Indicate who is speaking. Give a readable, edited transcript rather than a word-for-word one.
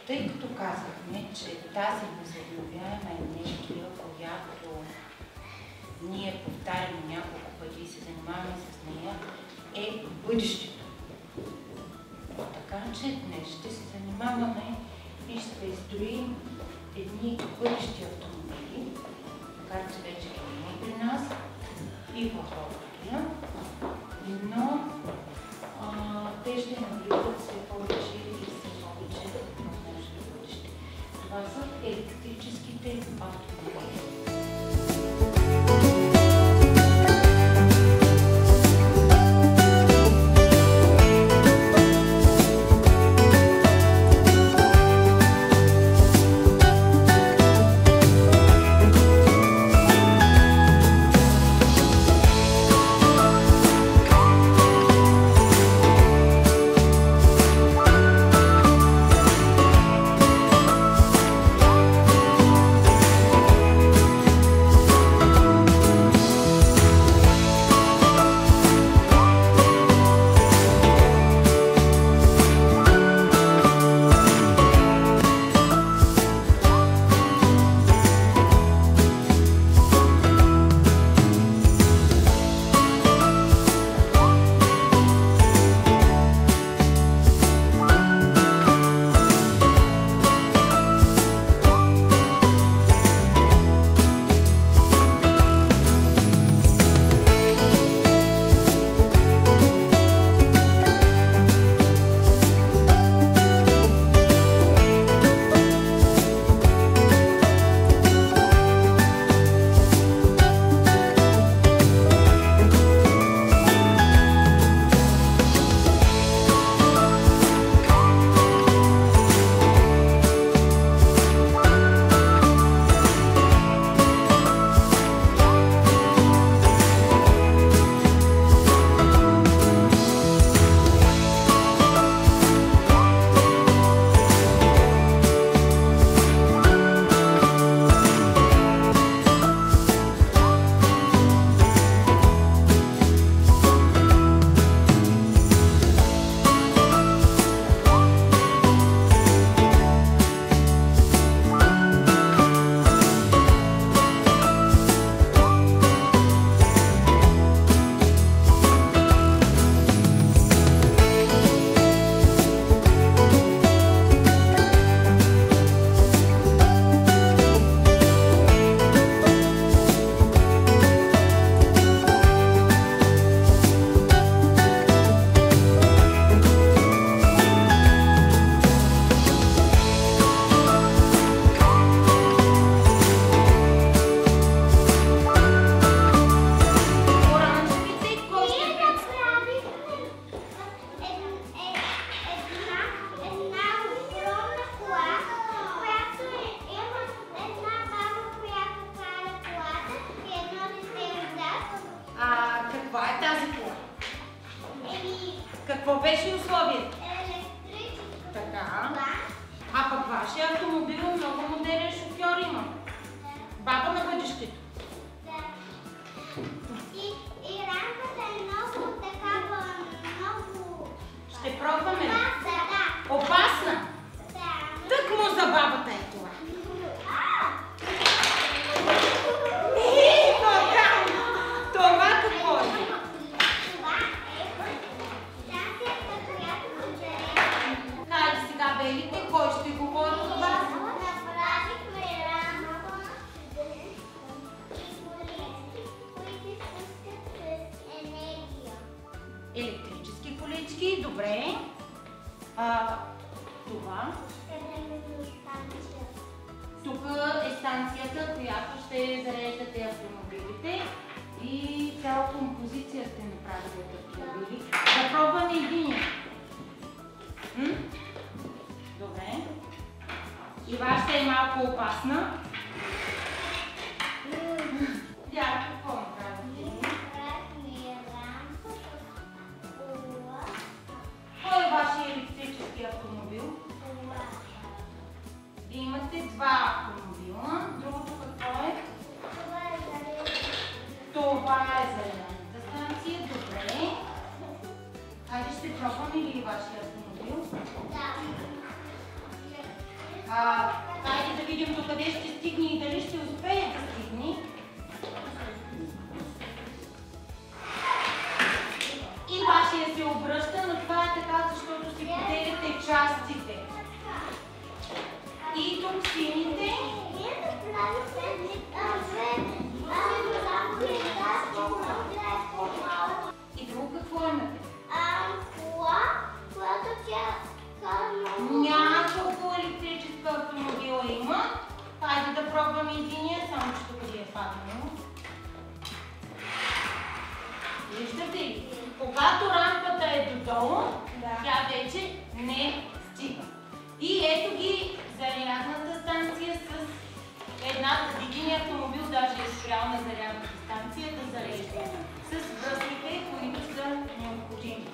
Speaker 1: Тъй като казахме, че тази възобновяема енергия, която ние повтаряме няколко пъти и се занимаваме с нея, е бъдещето. Така че днес ще се занимаваме и ще изстроим едни бъдещи автомобили, макар че вече ги има и при нас, и в България, но те ще навлизат все повече и все повече в нашето бъдеще. Това са електрическите автомобили. Какво беше условието?
Speaker 2: Електрическо.
Speaker 1: Така.
Speaker 2: Да.
Speaker 1: А пък вашия автомобил много модерен шофьор има.
Speaker 2: Да.
Speaker 1: Баба на бъдещето.
Speaker 2: Да. И рампата е много такава, много...
Speaker 1: Ще пробваме.
Speaker 2: Да.
Speaker 1: Опасна.
Speaker 2: Да.
Speaker 1: Тъкмо за бабата е това. Това какво е? Хайде сега, белите, кой ще говори за вас?
Speaker 2: Направихме рампа и колички, които пускат с енергия.
Speaker 1: Електрически колички, добре. Това? Тук е станцията, която ще зареждате автомобилите и цяла композиция сте направили от автомобили. Да пробваме единия. Добре. И вашата е малко опасна. Дядо, какво направите? Кой е вашия електрически автомобил? Вие имате два автомобила. Другото какво е? Това е зелената станция. Добре. Хайде ще пробваме ли вашия автомобил?
Speaker 2: Да.
Speaker 1: Хайде да видим до къде ще стигне и дали ще успее да стигне. И вашия се обръща, но това е така, защото си поделяте частите. И тук сините. И друго какво имате?
Speaker 2: Кола, която тя кара много.
Speaker 1: Няколко електрическа автомобила има. Хайде да пробваме единия, само че тук ви е паднало. Виждате ли? Когато рампата е додолу, тя вече не стига. И ето ги зарядната станция с единия автомобил, даже е спрял на зарядната станция да зарежда с връзките, които са необходими.